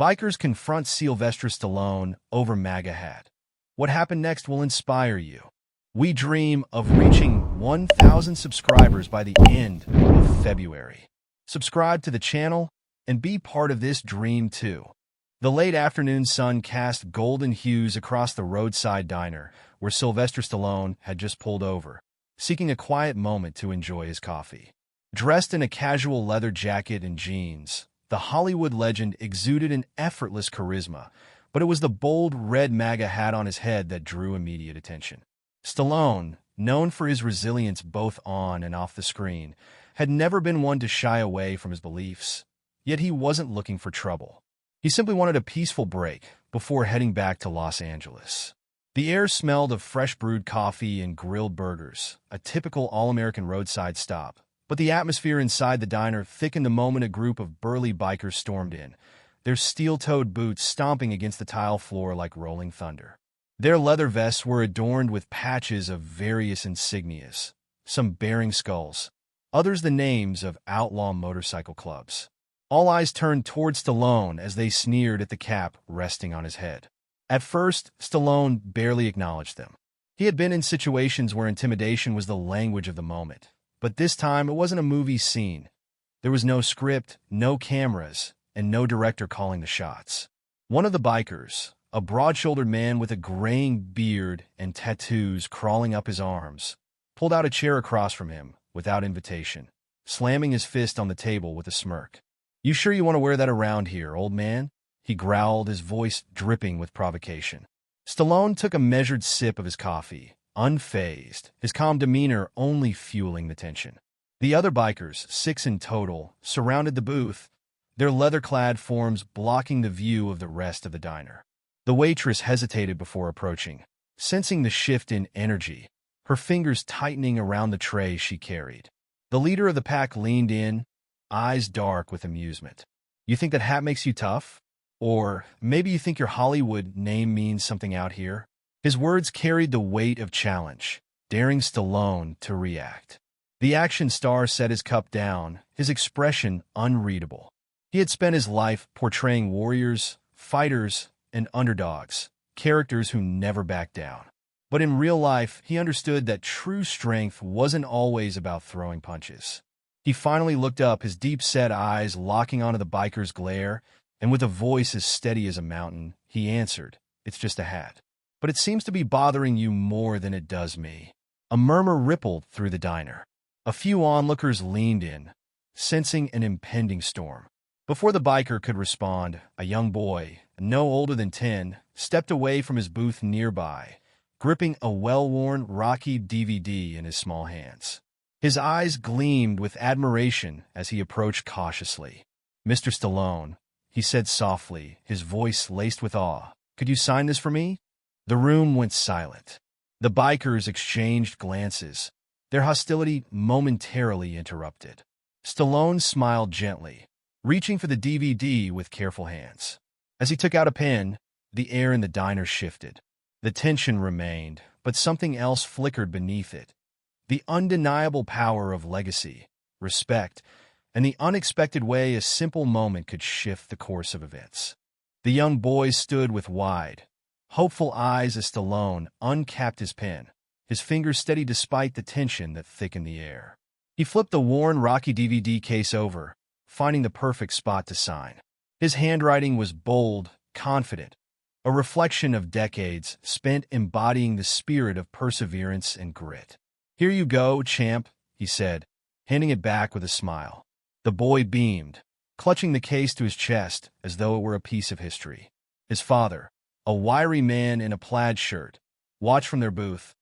Bikers confront Sylvester Stallone over Maga hat. What happened next will inspire you. We dream of reaching 1,000 subscribers by the end of February. Subscribe to the channel and be part of this dream too. The late afternoon sun cast golden hues across the roadside diner where Sylvester Stallone had just pulled over, seeking a quiet moment to enjoy his coffee. Dressed in a casual leather jacket and jeans, the Hollywood legend exuded an effortless charisma, but it was the bold red MAGA hat on his head that drew immediate attention. Stallone, known for his resilience both on and off the screen, had never been one to shy away from his beliefs. Yet he wasn't looking for trouble. He simply wanted a peaceful break before heading back to Los Angeles. The air smelled of fresh brewed coffee and grilled burgers, a typical all-American roadside stop. But the atmosphere inside the diner thickened the moment a group of burly bikers stormed in, their steel-toed boots stomping against the tile floor like rolling thunder. Their leather vests were adorned with patches of various insignias, some bearing skulls, others the names of outlaw motorcycle clubs. All eyes turned toward Stallone as they sneered at the cap resting on his head. At first, Stallone barely acknowledged them. He had been in situations where intimidation was the language of the moment. But this time, it wasn't a movie scene. There was no script, no cameras, and no director calling the shots. One of the bikers, a broad-shouldered man with a graying beard and tattoos crawling up his arms, pulled out a chair across from him without invitation, slamming his fist on the table with a smirk. "You sure you want to wear that around here, old man?" he growled, his voice dripping with provocation. Stallone took a measured sip of his coffee, unfazed, his calm demeanor only fueling the tension. The other bikers, 6 in total, surrounded the booth, their leather-clad forms blocking the view of the rest of the diner. The waitress hesitated before approaching, sensing the shift in energy, her fingers tightening around the tray she carried. The leader of the pack leaned in, eyes dark with amusement. "You think that hat makes you tough? Or maybe you think your Hollywood name means something out here?" His words carried the weight of challenge, daring Stallone to react. The action star set his cup down, his expression unreadable. He had spent his life portraying warriors, fighters, and underdogs, characters who never backed down. But in real life, he understood that true strength wasn't always about throwing punches. He finally looked up, his deep-set eyes locking onto the biker's glare, and with a voice as steady as a mountain, he answered, "It's just a hat. But it seems to be bothering you more than it does me." A murmur rippled through the diner. A few onlookers leaned in, sensing an impending storm. Before the biker could respond, a young boy, no older than 10, stepped away from his booth nearby, gripping a well-worn Rocky DVD in his small hands. His eyes gleamed with admiration as he approached cautiously. "Mr. Stallone," he said softly, his voice laced with awe, "could you sign this for me?" The room went silent. The bikers exchanged glances, their hostility momentarily interrupted. Stallone smiled gently, reaching for the DVD with careful hands. As he took out a pen, the air in the diner shifted. The tension remained, but something else flickered beneath it. The undeniable power of legacy, respect, and the unexpected way a simple moment could shift the course of events. The young boy stood with wide, hopeful eyes as Stallone uncapped his pen, his fingers steady despite the tension that thickened the air. He flipped the worn Rocky DVD case over, finding the perfect spot to sign. His handwriting was bold, confident, a reflection of decades spent embodying the spirit of perseverance and grit. "Here you go, champ," he said, handing it back with a smile. The boy beamed, clutching the case to his chest as though it were a piece of history. His father, a wiry man in a plaid shirt, watched from their booth,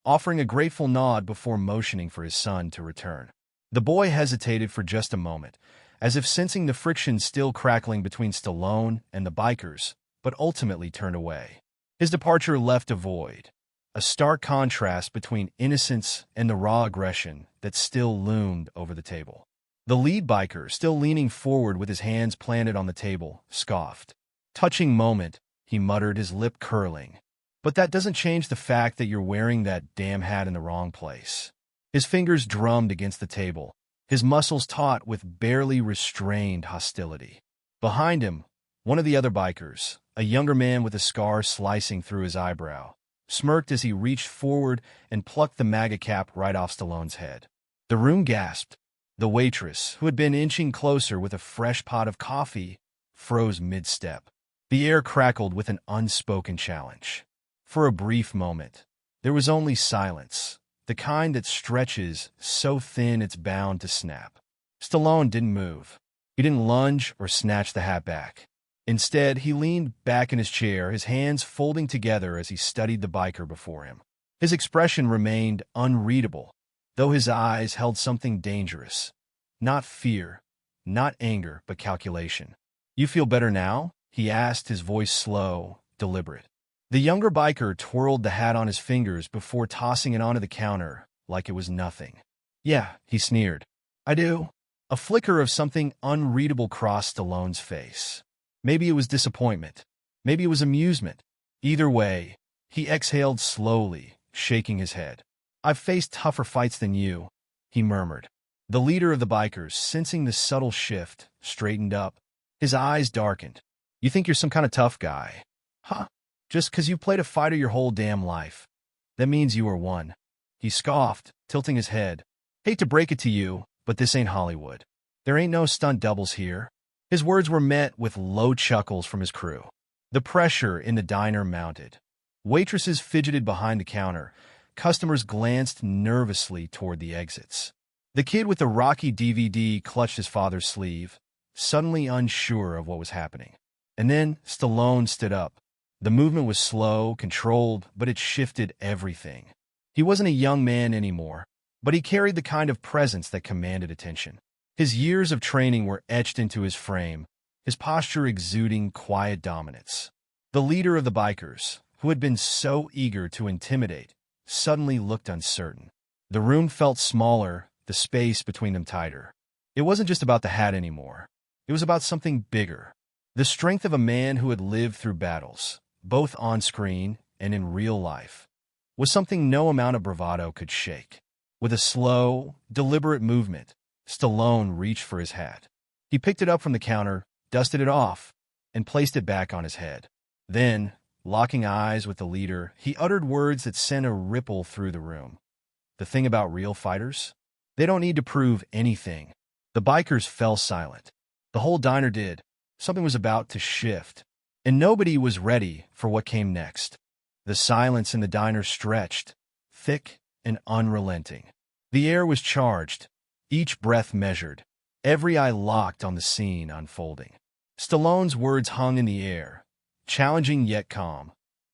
offering a grateful nod before motioning for his son to return. The boy hesitated for just a moment, as if sensing the friction still crackling between Stallone and the bikers, but ultimately turned away. His departure left a void, a stark contrast between innocence and the raw aggression that still loomed over the table. The lead biker, still leaning forward with his hands planted on the table, scoffed. "Touching moment," he muttered, his lip curling. "But that doesn't change the fact that you're wearing that damn hat in the wrong place." His fingers drummed against the table, his muscles taut with barely restrained hostility. Behind him, One of the other bikers, a younger man with a scar slicing through his eyebrow, smirked as he reached forward and plucked the MAGA cap right off Stallone's head. The room gasped. The waitress, who had been inching closer with a fresh pot of coffee, froze mid-step. The air crackled with an unspoken challenge. For a brief moment, there was only silence, the kind that stretches so thin it's bound to snap. Stallone didn't move. He didn't lunge or snatch the hat back. Instead, he leaned back in his chair, his hands folding together as he studied the biker before him. His expression remained unreadable, though his eyes held something dangerous. Not fear, not anger, but calculation. "You feel better now?" he asked, his voice slow, deliberate. The younger biker twirled the hat on his fingers before tossing it onto the counter like it was nothing. "Yeah," he sneered. "I do." A flicker of something unreadable crossed Stallone's face. Maybe it was disappointment. Maybe it was amusement. Either way, he exhaled slowly, shaking his head. "I've faced tougher fights than you," he murmured. The leader of the bikers, sensing the subtle shift, straightened up. His eyes darkened. "You think you're some kind of tough guy? Huh? Just 'cause you've played a fighter your whole damn life. That means you are one." He scoffed, tilting his head. "Hate to break it to you, but this ain't Hollywood. There ain't no stunt doubles here." His words were met with low chuckles from his crew. The pressure in the diner mounted. Waitresses fidgeted behind the counter. Customers glanced nervously toward the exits. The kid with the Rocky DVD clutched his father's sleeve, suddenly unsure of what was happening. And then Stallone stood up. The movement was slow, controlled, but it shifted everything. He wasn't a young man anymore, but he carried the kind of presence that commanded attention. His years of training were etched into his frame, his posture exuding quiet dominance. The leader of the bikers, who had been so eager to intimidate, suddenly looked uncertain. The room felt smaller, the space between them tighter. It wasn't just about the hat anymore. It was about something bigger. The strength of a man who had lived through battles, both on screen and in real life, was something no amount of bravado could shake. With a slow, deliberate movement, Stallone reached for his hat. He picked it up from the counter, dusted it off, and placed it back on his head. Then, locking eyes with the leader, he uttered words that sent a ripple through the room. "The thing about real fighters? They don't need to prove anything." The bikers fell silent. The whole diner did. Something was about to shift, and nobody was ready for what came next. The silence in the diner stretched, thick and unrelenting. The air was charged, each breath measured, every eye locked on the scene unfolding. Stallone's words hung in the air, challenging yet calm,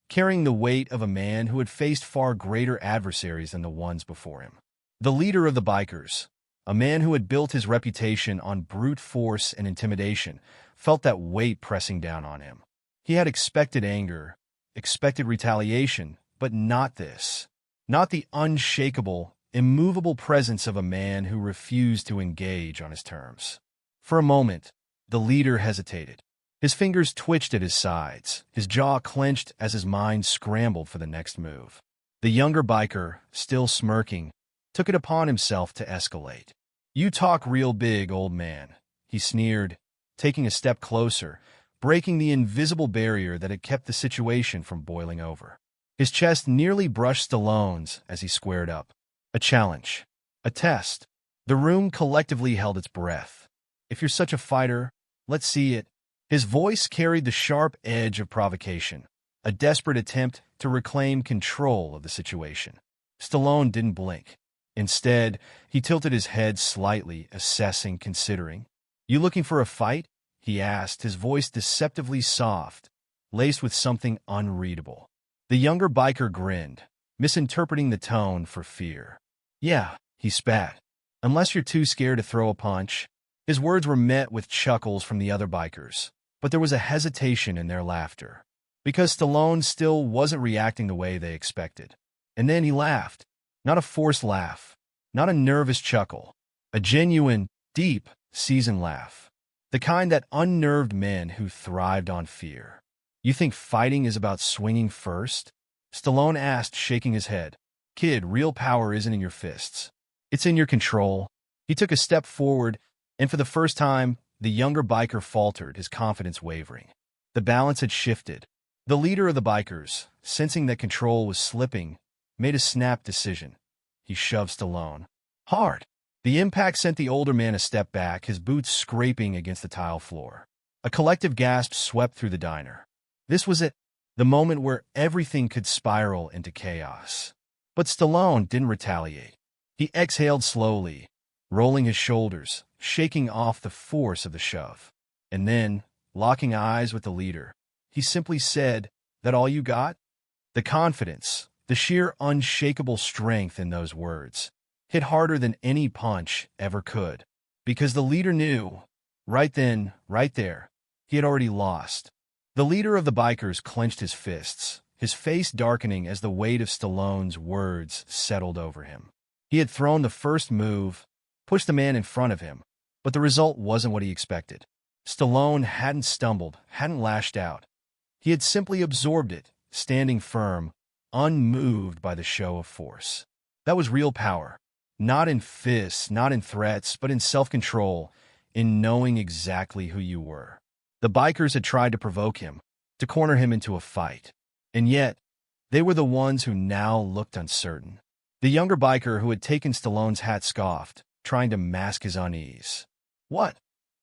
carrying the weight of a man who had faced far greater adversaries than the ones before him. The leader of the bikers, a man who had built his reputation on brute force and intimidation, felt that weight pressing down on him. He had expected anger, expected retaliation, but not this. Not the unshakable, immovable presence of a man who refused to engage on his terms. For a moment, the leader hesitated. His fingers twitched at his sides, his jaw clenched as his mind scrambled for the next move. The younger biker, still smirking, took it upon himself to escalate. "You talk real big, old man," he sneered, taking a step closer, breaking the invisible barrier that had kept the situation from boiling over. His chest nearly brushed Stallone's as he squared up. A challenge. A test. The room collectively held its breath. "If you're such a fighter, let's see it." His voice carried the sharp edge of provocation, a desperate attempt to reclaim control of the situation. Stallone didn't blink. Instead, he tilted his head slightly, assessing, considering. "You looking for a fight?" he asked, his voice deceptively soft, laced with something unreadable. The younger biker grinned, misinterpreting the tone for fear. "Yeah," he spat. "Unless you're too scared to throw a punch." His words were met with chuckles from the other bikers, but there was a hesitation in their laughter, because Stallone still wasn't reacting the way they expected. And then he laughed. Not a forced laugh, not a nervous chuckle, a genuine, deep, seasoned laugh. The kind that unnerved men who thrived on fear. "You think fighting is about swinging first?" Stallone asked, shaking his head. "Kid, real power isn't in your fists. It's in your control." He took a step forward, and for the first time, the younger biker faltered, his confidence wavering. The balance had shifted. The leader of the bikers, sensing that control was slipping, made a snap decision. He shoved Stallone hard. The impact sent the older man a step back, his boots scraping against the tile floor. A collective gasp swept through the diner. This was it, the moment where everything could spiral into chaos. But Stallone didn't retaliate. He exhaled slowly, rolling his shoulders, shaking off the force of the shove. And then, locking eyes with the leader, he simply said, "That all you got?" The confidence, the sheer unshakable strength in those words, hit harder than any punch ever could. Because the leader knew, right then, right there, he had already lost. The leader of the bikers clenched his fists, his face darkening as the weight of Stallone's words settled over him. He had thrown the first move, pushed the man in front of him, but the result wasn't what he expected. Stallone hadn't stumbled, hadn't lashed out. He had simply absorbed it, standing firm, unmoved by the show of force. That was real power. Not in fists, not in threats, but in self-control, in knowing exactly who you were. The bikers had tried to provoke him, to corner him into a fight. And yet, they were the ones who now looked uncertain. The younger biker who had taken Stallone's hat scoffed, trying to mask his unease. "What?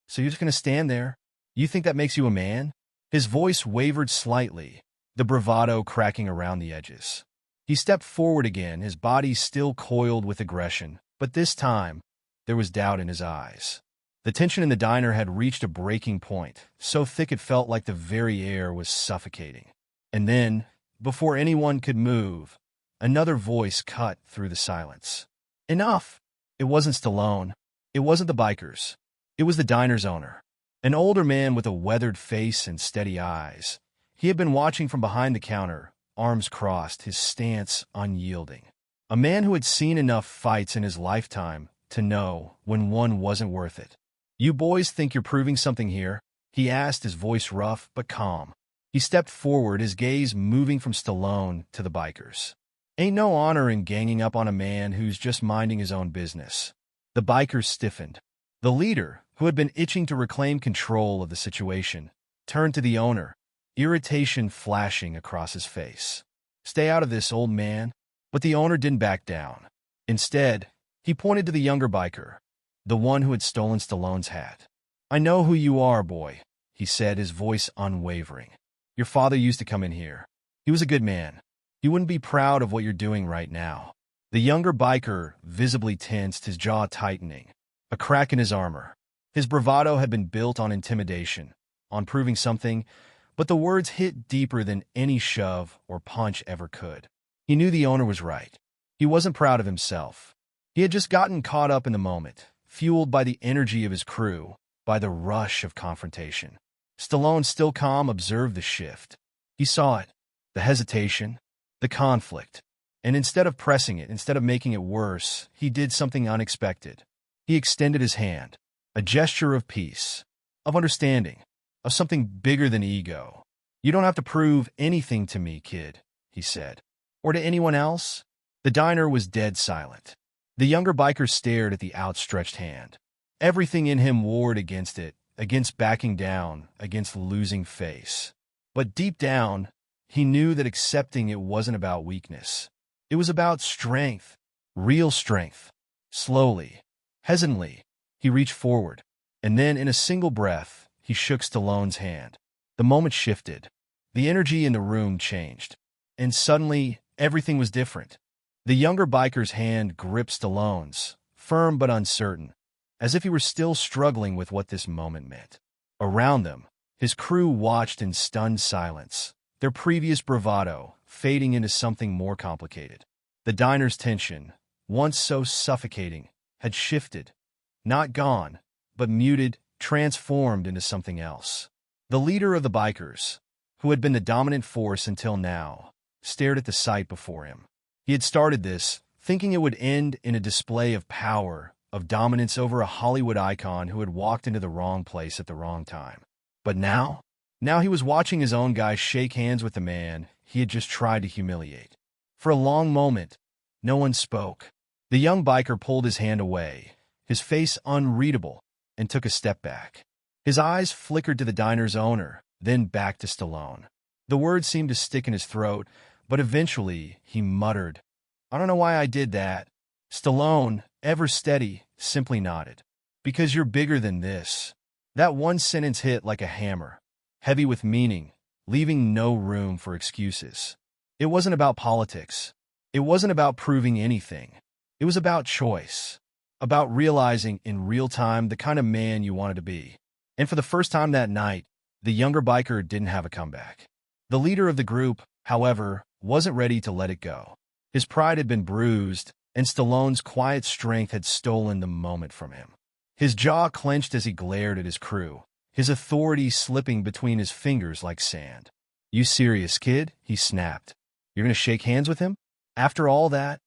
So you're just going to stand there? You think that makes you a man?" His voice wavered slightly, the bravado cracking around the edges. He stepped forward again, his body still coiled with aggression, but this time, there was doubt in his eyes. The tension in the diner had reached a breaking point, so thick it felt like the very air was suffocating. And then, before anyone could move, another voice cut through the silence. "Enough!" It wasn't Stallone. It wasn't the bikers. It was the diner's owner. An older man with a weathered face and steady eyes. He had been watching from behind the counter, arms crossed, his stance unyielding. A man who had seen enough fights in his lifetime to know when one wasn't worth it. "You boys think you're proving something here?" he asked, his voice rough but calm. He stepped forward, his gaze moving from Stallone to the bikers. "Ain't no honor in ganging up on a man who's just minding his own business." The bikers stiffened. The leader, who had been itching to reclaim control of the situation, turned to the owner, irritation flashing across his face. "Stay out of this, old man." But the owner didn't back down. Instead, he pointed to the younger biker, the one who had stolen Stallone's hat. "I know who you are, boy," he said, his voice unwavering. "Your father used to come in here. He was a good man. You wouldn't be proud of what you're doing right now." The younger biker visibly tensed, his jaw tightening, a crack in his armor. His bravado had been built on intimidation, on proving something, but the words hit deeper than any shove or punch ever could. He knew the owner was right. He wasn't proud of himself. He had just gotten caught up in the moment, fueled by the energy of his crew, by the rush of confrontation. Stallone, still calm, observed the shift. He saw it, the hesitation, the conflict. And instead of pressing it, instead of making it worse, he did something unexpected. He extended his hand, a gesture of peace, of understanding, of something bigger than ego. "You don't have to prove anything to me, kid," he said. "Or to anyone else?" The diner was dead silent. The younger biker stared at the outstretched hand. Everything in him warred against it, against backing down, against losing face. But deep down, he knew that accepting it wasn't about weakness. It was about strength, real strength. Slowly, hesitantly, he reached forward, and then in a single breath, he shook Stallone's hand. The moment shifted. The energy in the room changed, and suddenly, everything was different. The younger biker's hand gripped Stallone's, firm but uncertain, as if he were still struggling with what this moment meant. Around them, his crew watched in stunned silence, their previous bravado fading into something more complicated. The diner's tension, once so suffocating, had shifted, not gone, but muted, transformed into something else. The leader of the bikers, who had been the dominant force until now, stared at the sight before him. He had started this, thinking it would end in a display of power, of dominance over a Hollywood icon who had walked into the wrong place at the wrong time. But now he was watching his own guy shake hands with the man he had just tried to humiliate. For a long moment, no one spoke. The young biker pulled his hand away, his face unreadable, and took a step back. His eyes flickered to the diner's owner, then back to Stallone. The words seemed to stick in his throat, but eventually he muttered, "I don't know why I did that." Stallone, ever steady, simply nodded. "Because you're bigger than this." That one sentence hit like a hammer, heavy with meaning, leaving no room for excuses. It wasn't about politics. It wasn't about proving anything. It was about choice, about realizing in real time the kind of man you wanted to be. And for the first time that night, the younger biker didn't have a comeback. The leader of the group, however, wasn't ready to let it go. His pride had been bruised, and Stallone's quiet strength had stolen the moment from him. His jaw clenched as he glared at his crew, his authority slipping between his fingers like sand. "You serious, kid?" he snapped. "You're going to shake hands with him? After all that?"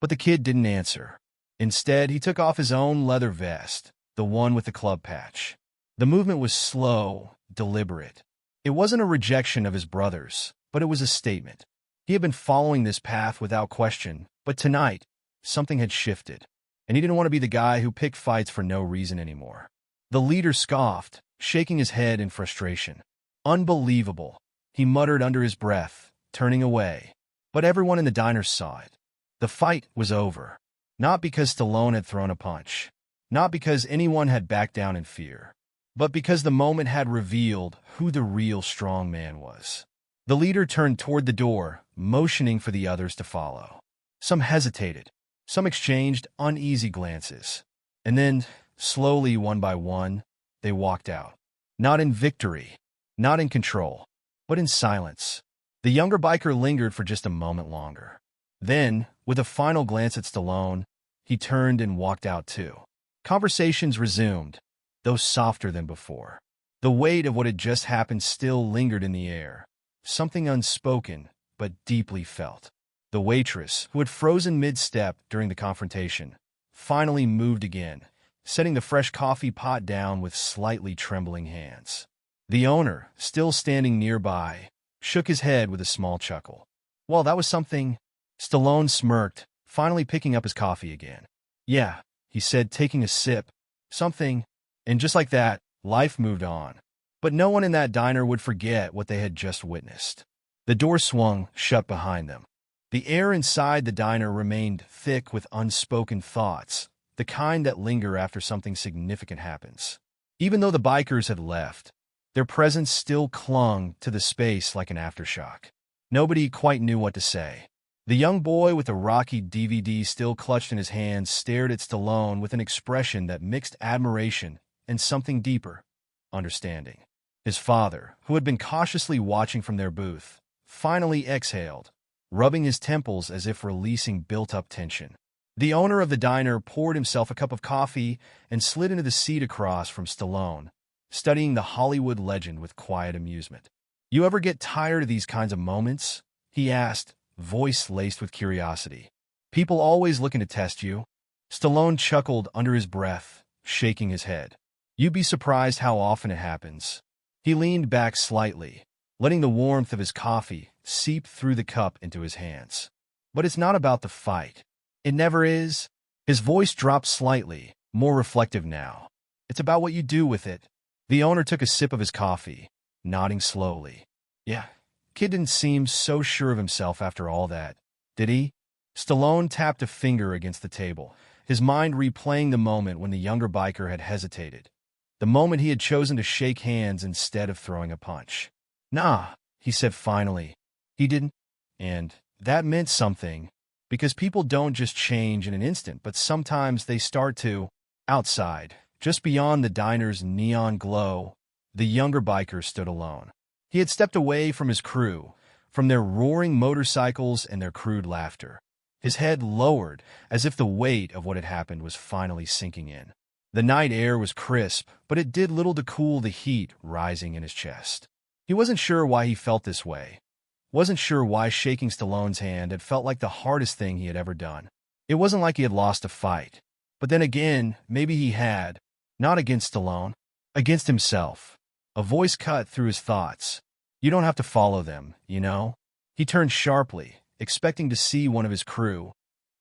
But the kid didn't answer. Instead, he took off his own leather vest, the one with the club patch. The movement was slow, deliberate. It wasn't a rejection of his brothers, but it was a statement. He had been following this path without question, but tonight, something had shifted, and he didn't want to be the guy who picked fights for no reason anymore. The leader scoffed, shaking his head in frustration. "Unbelievable," he muttered under his breath, turning away. But everyone in the diner saw it. The fight was over. Not because Stallone had thrown a punch, not because anyone had backed down in fear, but because the moment had revealed who the real strong man was. The leader turned toward the door, motioning for the others to follow. Some hesitated. Some exchanged uneasy glances. And then, slowly, one by one, they walked out. Not in victory, not in control, but in silence. The younger biker lingered for just a moment longer. Then, with a final glance at Stallone, he turned and walked out too. Conversations resumed, though softer than before. The weight of what had just happened still lingered in the air, something unspoken but deeply felt. The waitress, who had frozen mid-step during the confrontation, finally moved again, setting the fresh coffee pot down with slightly trembling hands. The owner, still standing nearby, shook his head with a small chuckle. "Well, that was something." Stallone smirked, finally picking up his coffee again. "Yeah," he said, taking a sip. "Something." And just like that, life moved on. But no one in that diner would forget what they had just witnessed. The door swung shut behind them. The air inside the diner remained thick with unspoken thoughts, the kind that linger after something significant happens. Even though the bikers had left, their presence still clung to the space like an aftershock. Nobody quite knew what to say. The young boy with the Rocky DVD still clutched in his hands stared at Stallone with an expression that mixed admiration and something deeper, understanding. His father, who had been cautiously watching from their booth, finally exhaled, rubbing his temples as if releasing built-up tension. The owner of the diner poured himself a cup of coffee and slid into the seat across from Stallone, studying the Hollywood legend with quiet amusement. "You ever get tired of these kinds of moments?" he asked, voice laced with curiosity. "People always looking to test you?" Stallone chuckled under his breath, shaking his head. "You'd be surprised how often it happens." He leaned back slightly, letting the warmth of his coffee seep through the cup into his hands. "But it's not about the fight. It never is." His voice dropped slightly, more reflective now. "It's about what you do with it." The owner took a sip of his coffee, nodding slowly. "Yeah." Kid didn't seem so sure of himself after all that, did he? Stallone tapped a finger against the table, his mind replaying the moment when the younger biker had hesitated, the moment he had chosen to shake hands instead of throwing a punch. "Nah," he said finally. He didn't. And that meant something, because people don't just change in an instant, but sometimes they start to. Outside, just beyond the diner's neon glow, the younger biker stood alone. He had stepped away from his crew, from their roaring motorcycles and their crude laughter. His head lowered, as if the weight of what had happened was finally sinking in. The night air was crisp, but it did little to cool the heat rising in his chest. He wasn't sure why he felt this way. Wasn't sure why shaking Stallone's hand had felt like the hardest thing he had ever done. It wasn't like he had lost a fight. But then again, maybe he had. Not against Stallone. Against himself. A voice cut through his thoughts. "You don't have to follow them, you know?" He turned sharply, expecting to see one of his crew.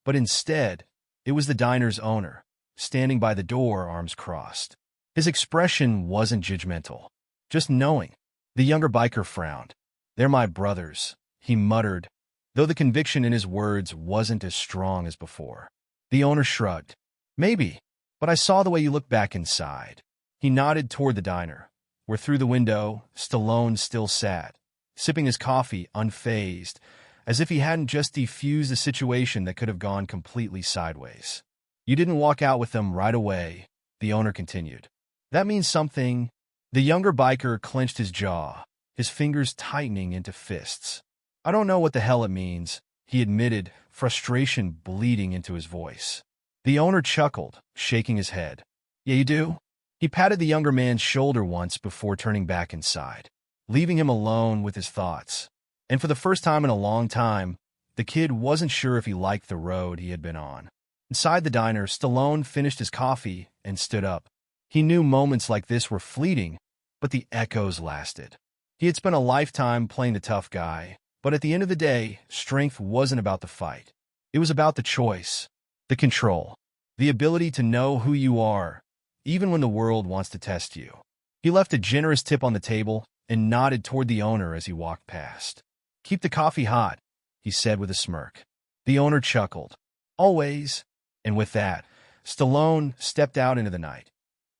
But instead, it was the diner's owner, standing by the door, arms crossed. His expression wasn't judgmental, just knowing. The younger biker frowned. "They're my brothers," he muttered, though the conviction in his words wasn't as strong as before. The owner shrugged. "Maybe, but I saw the way you looked back inside." He nodded toward the diner, where through the window, Stallone still sat, sipping his coffee unfazed, as if he hadn't just defused a situation that could have gone completely sideways. "You didn't walk out with them right away," the owner continued. "That means something." The younger biker clenched his jaw, his fingers tightening into fists. "I don't know what the hell it means," he admitted, frustration bleeding into his voice. The owner chuckled, shaking his head. "Yeah, you do?" He patted the younger man's shoulder once before turning back inside, leaving him alone with his thoughts. And for the first time in a long time, the kid wasn't sure if he liked the road he had been on. Inside the diner, Stallone finished his coffee and stood up. He knew moments like this were fleeting, but the echoes lasted. He had spent a lifetime playing the tough guy, but at the end of the day, strength wasn't about the fight. It was about the choice, the control, the ability to know who you are, even when the world wants to test you. He left a generous tip on the table and nodded toward the owner as he walked past. "Keep the coffee hot," he said with a smirk. The owner chuckled. "Always." And with that, Stallone stepped out into the night,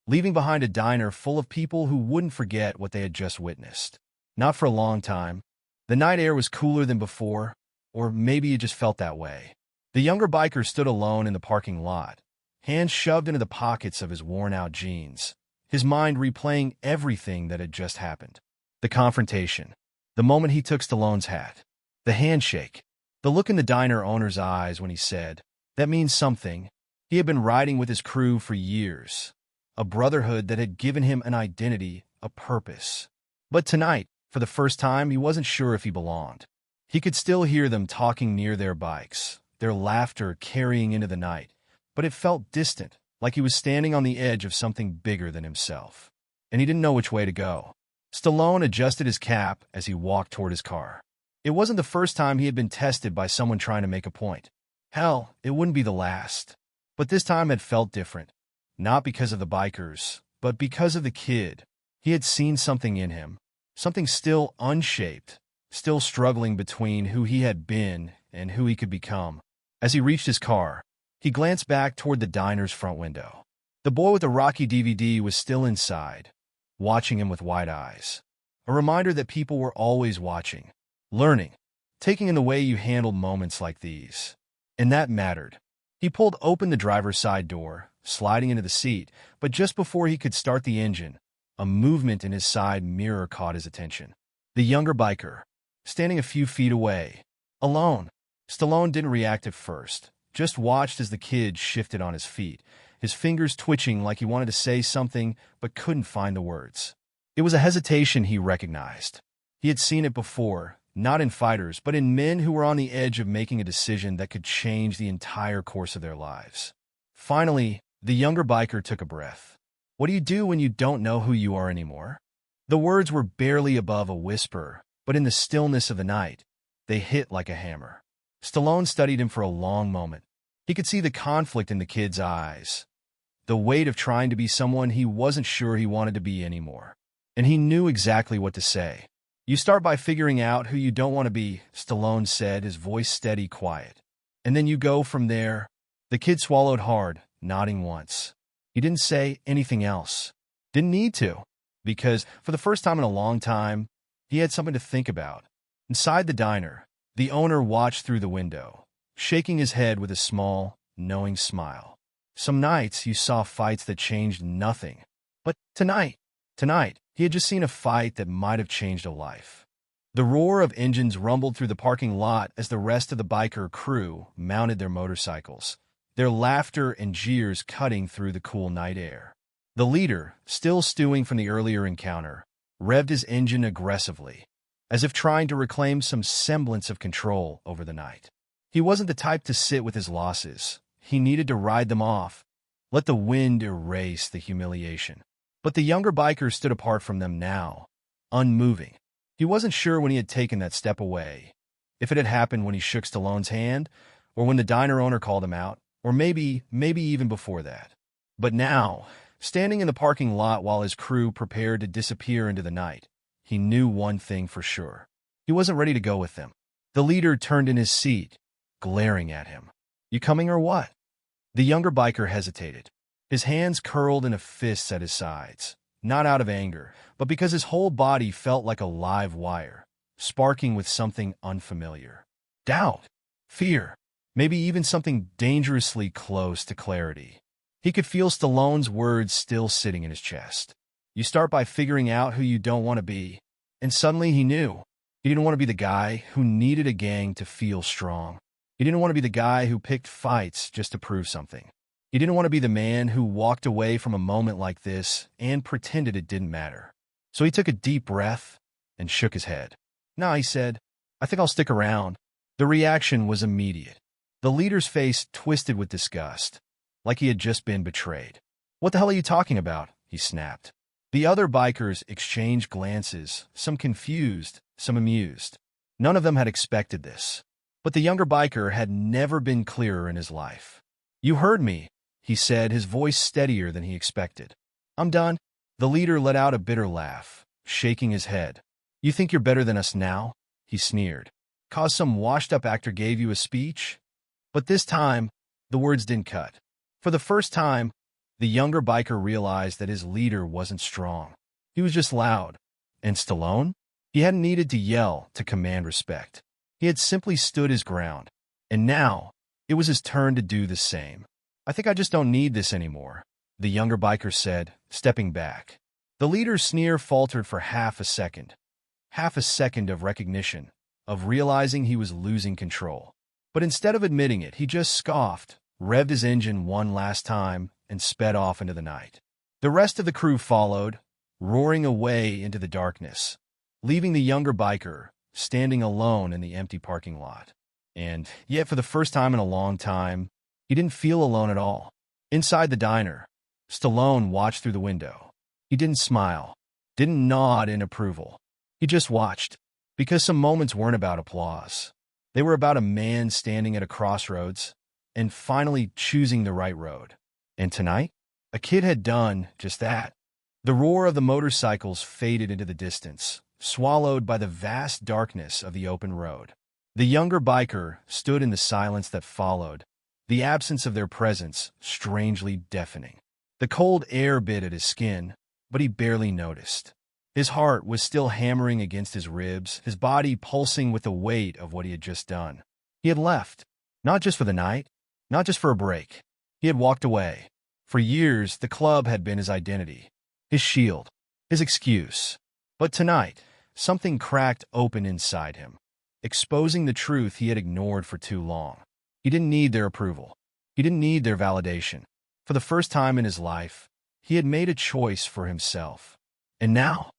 leaving behind a diner full of people who wouldn't forget what they had just witnessed. Not for a long time. The night air was cooler than before, or maybe it just felt that way. The younger biker stood alone in the parking lot, hands shoved into the pockets of his worn-out jeans, his mind replaying everything that had just happened. The confrontation, the moment he took Stallone's hat, the handshake, the look in the diner owner's eyes when he said, "That means something." He had been riding with his crew for years, a brotherhood that had given him an identity, a purpose. But tonight, for the first time, he wasn't sure if he belonged. He could still hear them talking near their bikes, their laughter carrying into the night, but it felt distant, like he was standing on the edge of something bigger than himself. And he didn't know which way to go. Stallone adjusted his cap as he walked toward his car. It wasn't the first time he had been tested by someone trying to make a point. Hell, it wouldn't be the last. But this time had felt different. Not because of the bikers, but because of the kid. He had seen something in him, something still unshaped, still struggling between who he had been and who he could become. As he reached his car, he glanced back toward the diner's front window. The boy with the Rocky DVD was still inside, watching him with wide eyes. A reminder that people were always watching, learning, taking in the way you handled moments like these. And that mattered. He pulled open the driver's side door, sliding into the seat, but just before he could start the engine, a movement in his side mirror caught his attention. The younger biker, standing a few feet away, alone. Stallone didn't react at first, just watched as the kid shifted on his feet, his fingers twitching like he wanted to say something but couldn't find the words. It was a hesitation he recognized. He had seen it before, not in fighters, but in men who were on the edge of making a decision that could change the entire course of their lives. Finally, the younger biker took a breath. "What do you do when you don't know who you are anymore?" The words were barely above a whisper, but in the stillness of the night, they hit like a hammer. Stallone studied him for a long moment. He could see the conflict in the kid's eyes, the weight of trying to be someone he wasn't sure he wanted to be anymore. And he knew exactly what to say. "You start by figuring out who you don't want to be," Stallone said, his voice steady, quiet. "And then you go from there." The kid swallowed hard, nodding once. He didn't say anything else. Didn't need to, because for the first time in a long time, he had something to think about. Inside the diner, the owner watched through the window, shaking his head with a small, knowing smile. Some nights you saw fights that changed nothing. But tonight, he had just seen a fight that might have changed a life. The roar of engines rumbled through the parking lot as the rest of the biker crew mounted their motorcycles, their laughter and jeers cutting through the cool night air. The leader, still stewing from the earlier encounter, revved his engine aggressively, as if trying to reclaim some semblance of control over the night. He wasn't the type to sit with his losses. He needed to ride them off, let the wind erase the humiliation. But the younger biker stood apart from them now, unmoving. He wasn't sure when he had taken that step away, if it had happened when he shook Stallone's hand, or when the diner owner called him out, or maybe even before that. But now, standing in the parking lot while his crew prepared to disappear into the night, he knew one thing for sure. He wasn't ready to go with them. The leader turned in his seat, glaring at him. You coming or what? The younger biker hesitated. His hands curled into fists at his sides, not out of anger, but because his whole body felt like a live wire, sparking with something unfamiliar. Doubt, fear, maybe even something dangerously close to clarity. He could feel Stallone's words still sitting in his chest. You start by figuring out who you don't want to be, and suddenly he knew. He didn't want to be the guy who needed a gang to feel strong. He didn't want to be the guy who picked fights just to prove something. He didn't want to be the man who walked away from a moment like this and pretended it didn't matter. So he took a deep breath and shook his head. "Nah," he said. "I think I'll stick around." The reaction was immediate. The leader's face twisted with disgust, like he had just been betrayed. "What the hell are you talking about?" he snapped. The other bikers exchanged glances, some confused, some amused. None of them had expected this. But the younger biker had never been clearer in his life. "You heard me," he said, his voice steadier than he expected. "I'm done." The leader let out a bitter laugh, shaking his head. "You think you're better than us now?" he sneered. "'Cause some washed-up actor gave you a speech?" But this time, the words didn't cut. For the first time, the younger biker realized that his leader wasn't strong. He was just loud. And Stallone? He hadn't needed to yell to command respect. He had simply stood his ground. And now, it was his turn to do the same. "I think I just don't need this anymore," the younger biker said, stepping back. The leader's sneer faltered for half a second of recognition, of realizing he was losing control. But instead of admitting it, he just scoffed, revved his engine one last time, and sped off into the night. The rest of the crew followed, roaring away into the darkness, leaving the younger biker standing alone in the empty parking lot. And yet, for the first time in a long time, he didn't feel alone at all. Inside the diner, Stallone watched through the window. He didn't smile, didn't nod in approval. He just watched, because some moments weren't about applause. They were about a man standing at a crossroads and finally choosing the right road. And tonight, a kid had done just that. The roar of the motorcycles faded into the distance, swallowed by the vast darkness of the open road. The younger biker stood in the silence that followed, the absence of their presence strangely deafening. The cold air bit at his skin, but he barely noticed. His heart was still hammering against his ribs, his body pulsing with the weight of what he had just done. He had left, not just for the night, not just for a break. He had walked away. For years, the club had been his identity, his shield, his excuse. But tonight, something cracked open inside him, exposing the truth he had ignored for too long. He didn't need their approval. He didn't need their validation. For the first time in his life, he had made a choice for himself. And now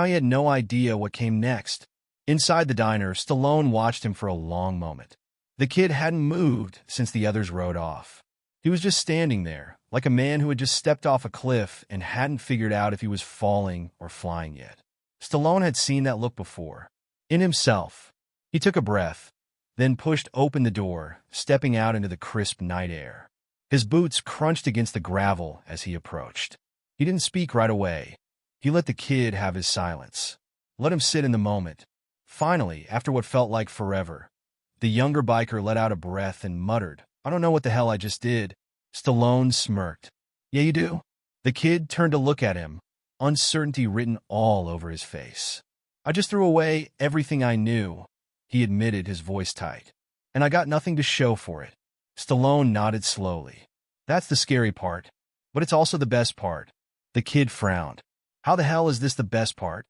he had no idea what came next. Inside the diner, Stallone watched him for a long moment. The kid hadn't moved since the others rode off. He was just standing there, like a man who had just stepped off a cliff and hadn't figured out if he was falling or flying yet. Stallone had seen that look before. In himself, he took a breath, then pushed open the door, stepping out into the crisp night air. His boots crunched against the gravel as he approached. He didn't speak right away. He let the kid have his silence. Let him sit in the moment. Finally, after what felt like forever, the younger biker let out a breath and muttered, "I don't know what the hell I just did." Stallone smirked. "Yeah, you do." The kid turned to look at him, uncertainty written all over his face. "I just threw away everything I knew," he admitted, his voice tight. "And I got nothing to show for it." Stallone nodded slowly. "That's the scary part, but it's also the best part." The kid frowned. "How the hell is this the best part?"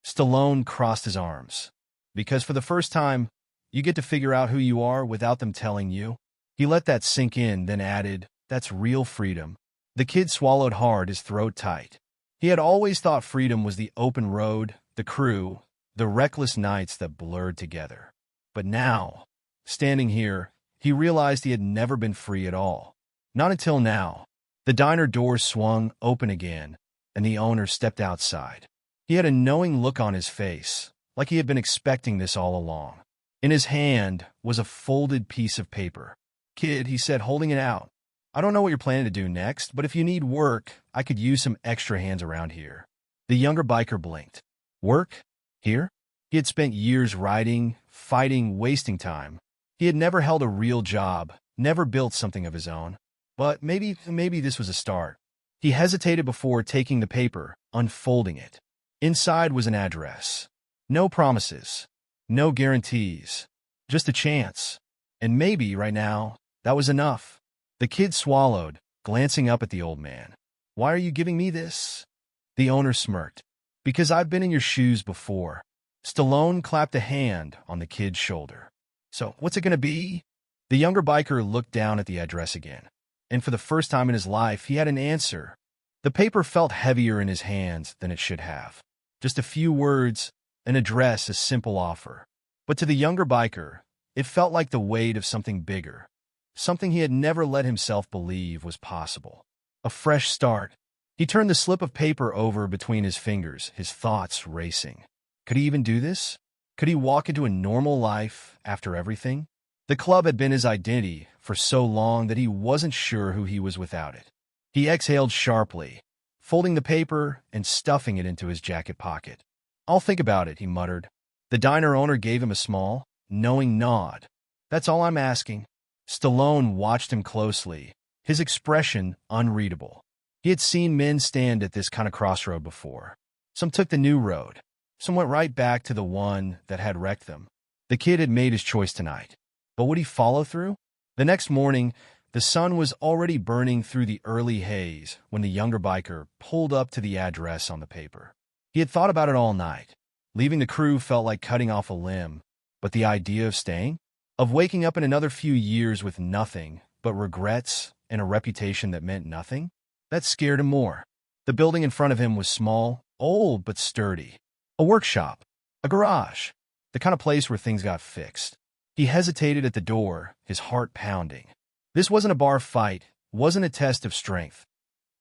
Stallone crossed his arms. "Because for the first time, you get to figure out who you are without them telling you." He let that sink in, then added, "That's real freedom." The kid swallowed hard, his throat tight. He had always thought freedom was the open road, the crew, the reckless nights that blurred together. But now, standing here, he realized he had never been free at all. Not until now. The diner doors swung open again, and the owner stepped outside. He had a knowing look on his face, like he had been expecting this all along. In his hand was a folded piece of paper. "Kid," he said, holding it out, "I don't know what you're planning to do next, but if you need work, I could use some extra hands around here." The younger biker blinked. "Work?" Here, he had spent years riding, fighting, wasting time. He had never held a real job, never built something of his own. But maybe this was a start. He hesitated before taking the paper, unfolding it. Inside was an address. No promises. No guarantees. Just a chance. And maybe, right now, that was enough. The kid swallowed, glancing up at the old man. "Why are you giving me this?" The owner smirked. "Because I've been in your shoes before." Stallone clapped a hand on the kid's shoulder. "So, what's it gonna be?" The younger biker looked down at the address again. And for the first time in his life, he had an answer. The paper felt heavier in his hands than it should have. Just a few words, an address, a simple offer. But to the younger biker, it felt like the weight of something bigger, something he had never let himself believe was possible. A fresh start. He turned the slip of paper over between his fingers, his thoughts racing. Could he even do this? Could he walk into a normal life after everything? The club had been his identity for so long that he wasn't sure who he was without it. He exhaled sharply, folding the paper and stuffing it into his jacket pocket. "I'll think about it," he muttered. The diner owner gave him a small, knowing nod. "That's all I'm asking." Stallone watched him closely, his expression unreadable. He had seen men stand at this kind of crossroad before. Some took the new road. Some went right back to the one that had wrecked them. The kid had made his choice tonight. But would he follow through? The next morning, the sun was already burning through the early haze when the younger biker pulled up to the address on the paper. He had thought about it all night. Leaving the crew felt like cutting off a limb, but the idea of staying? Of waking up in another few years with nothing but regrets and a reputation that meant nothing? That scared him more. The building in front of him was small, old but sturdy. A workshop, a garage, the kind of place where things got fixed. He hesitated at the door, his heart pounding. This wasn't a bar fight, wasn't a test of strength.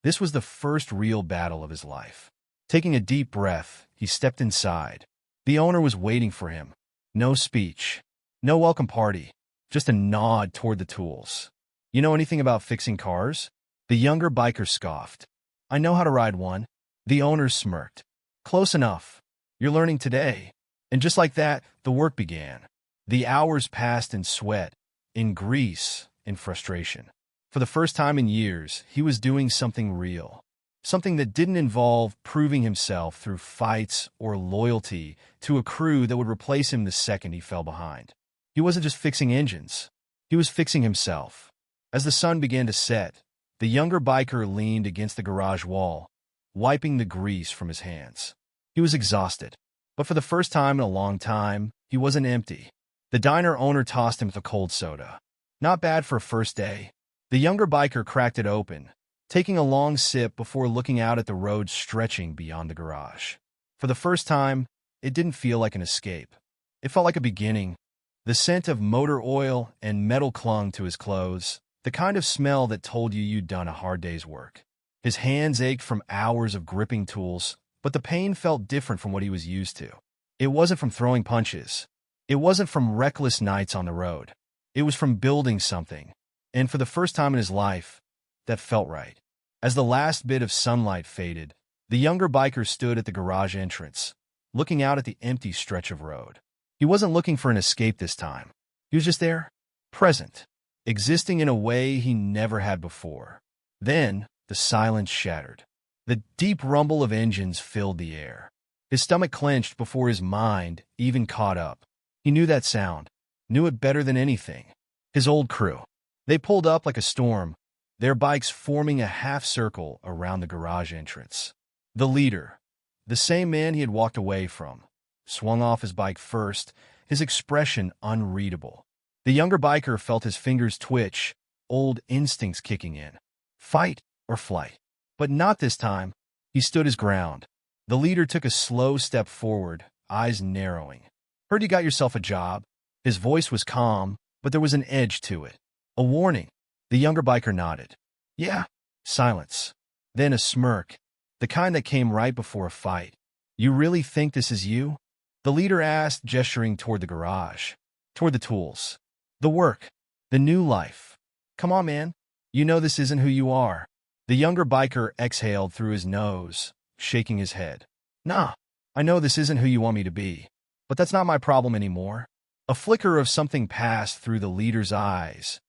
This was the first real battle of his life. Taking a deep breath, he stepped inside. The owner was waiting for him. No speech, no welcome party, just a nod toward the tools. "You know anything about fixing cars?" The younger biker scoffed. "I know how to ride one." The owner smirked. "Close enough. You're learning today." And just like that, the work began. The hours passed in sweat, in grease, in frustration. For the first time in years, he was doing something real. Something that didn't involve proving himself through fights or loyalty to a crew that would replace him the second he fell behind. He wasn't just fixing engines. He was fixing himself. As the sun began to set, the younger biker leaned against the garage wall, wiping the grease from his hands. He was exhausted. But for the first time in a long time, he wasn't empty. The diner owner tossed him the cold soda. Not bad for a first day. The younger biker cracked it open, taking a long sip before looking out at the road stretching beyond the garage. For the first time, it didn't feel like an escape. It felt like a beginning. The scent of motor oil and metal clung to his clothes, the kind of smell that told you you'd done a hard day's work. His hands ached from hours of gripping tools, but the pain felt different from what he was used to. It wasn't from throwing punches. It wasn't from reckless nights on the road. It was from building something. And for the first time in his life, that felt right. As the last bit of sunlight faded, the younger biker stood at the garage entrance, looking out at the empty stretch of road. He wasn't looking for an escape this time. He was just there, present, existing in a way he never had before. Then, the silence shattered. The deep rumble of engines filled the air. His stomach clenched before his mind even caught up. He knew that sound, knew it better than anything. His old crew. They pulled up like a storm, their bikes forming a half circle around the garage entrance. The leader, the same man he had walked away from, swung off his bike first, his expression unreadable. The younger biker felt his fingers twitch, old instincts kicking in. Fight or flight. But not this time. He stood his ground. The leader took a slow step forward, eyes narrowing. "Heard you got yourself a job." His voice was calm, but there was an edge to it. A warning. The younger biker nodded. "Yeah." Silence. Then a smirk, the kind that came right before a fight. "You really think this is you?" The leader asked, gesturing toward the garage, toward the tools. "The work. The new life. Come on, man. You know this isn't who you are." The younger biker exhaled through his nose, shaking his head. "Nah, I know this isn't who you want me to be, but that's not my problem anymore. A flicker of something passed through the leader's eyes.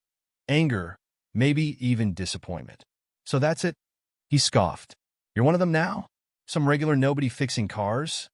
Anger, maybe even disappointment. So that's it? He scoffed. You're one of them now? Some regular nobody fixing cars?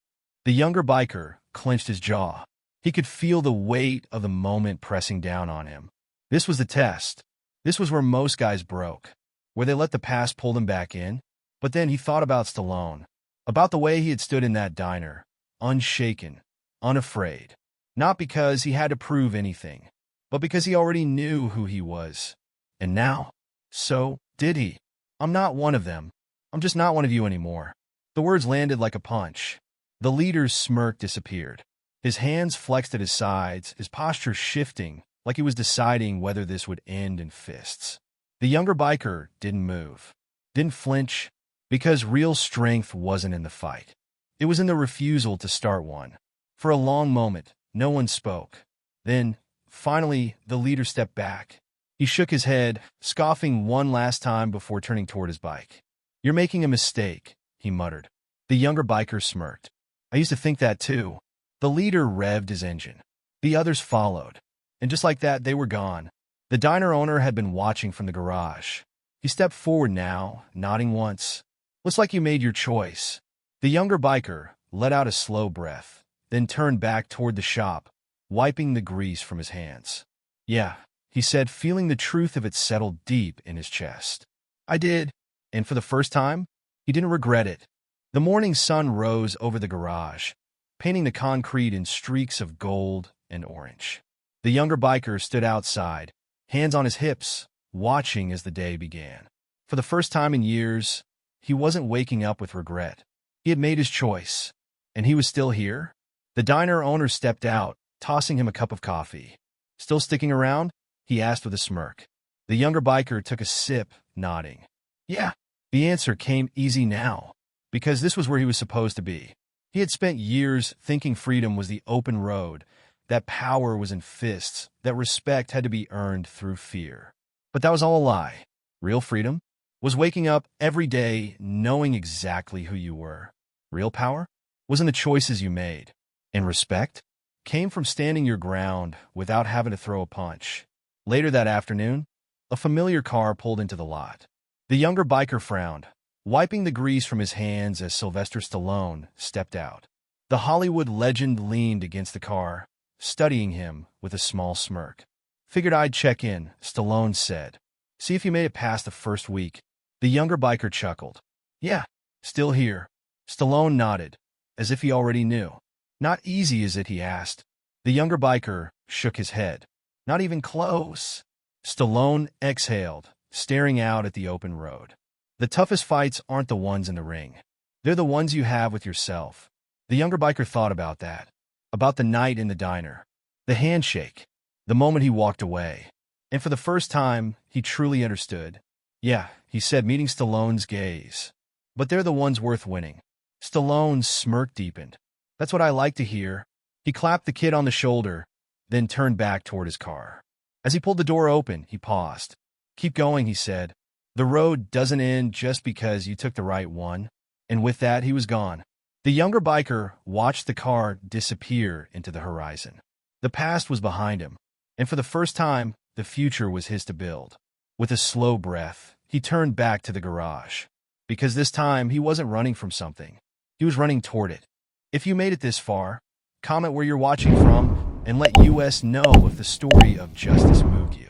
The younger biker clenched his jaw. He could feel the weight of the moment pressing down on him. This was the test. This was where most guys broke, where they let the past pull them back in. But then he thought about Stallone, about the way he had stood in that diner, unshaken, unafraid. Not because he had to prove anything, but because he already knew who he was. And now, so did he. I'm not one of them. I'm just not one of you anymore. The words landed like a punch. The leader's smirk disappeared. His hands flexed at his sides, his posture shifting, like he was deciding whether this would end in fists. The younger biker didn't move, didn't flinch, because real strength wasn't in the fight. It was in the refusal to start one. For a long moment, no one spoke. Then, finally, the leader stepped back. He shook his head, scoffing one last time before turning toward his bike. You're making a mistake, he muttered. The younger biker smirked. I used to think that too. The leader revved his engine. The others followed. And just like that, they were gone. The diner owner had been watching from the garage. He stepped forward now, nodding once. Looks like you made your choice. The younger biker let out a slow breath, then turned back toward the shop, wiping the grease from his hands. Yeah, he said, feeling the truth of it settle deep in his chest. I did. And for the first time, he didn't regret it. The morning sun rose over the garage, painting the concrete in streaks of gold and orange. The younger biker stood outside, hands on his hips, watching as the day began. For the first time in years, he wasn't waking up with regret. He had made his choice, and he was still here. The diner owner stepped out, tossing him a cup of coffee. Still sticking around? He asked with a smirk. The younger biker took a sip, nodding. Yeah. The answer came easy now, because this was where he was supposed to be. He had spent years thinking freedom was the open road, that power was in fists, that respect had to be earned through fear. But that was all a lie. Real freedom was waking up every day knowing exactly who you were. Real power was in the choices you made. And respect came from standing your ground without having to throw a punch. Later that afternoon, a familiar car pulled into the lot. The younger biker frowned, wiping the grease from his hands as Sylvester Stallone stepped out. The Hollywood legend leaned against the car, studying him with a small smirk. Figured I'd check in, Stallone said. See if you made it past the first week. The younger biker chuckled. Yeah, still here. Stallone nodded, as if he already knew. Not easy, is it? He asked. The younger biker shook his head. Not even close. Stallone exhaled, staring out at the open road. The toughest fights aren't the ones in the ring. They're the ones you have with yourself. The younger biker thought about that. About the night in the diner. The handshake. The moment he walked away. And for the first time, he truly understood. Yeah, he said, meeting Stallone's gaze. But they're the ones worth winning. Stallone's smirk deepened. That's what I like to hear. He clapped the kid on the shoulder, then turned back toward his car. As he pulled the door open, he paused. Keep going, he said. The road doesn't end just because you took the right one. And with that, he was gone. The younger biker watched the car disappear into the horizon. The past was behind him, and for the first time, the future was his to build. With a slow breath, he turned back to the garage. Because this time, he wasn't running from something. He was running toward it. If you made it this far, comment where you're watching from, and let us know if the story of justice moved you.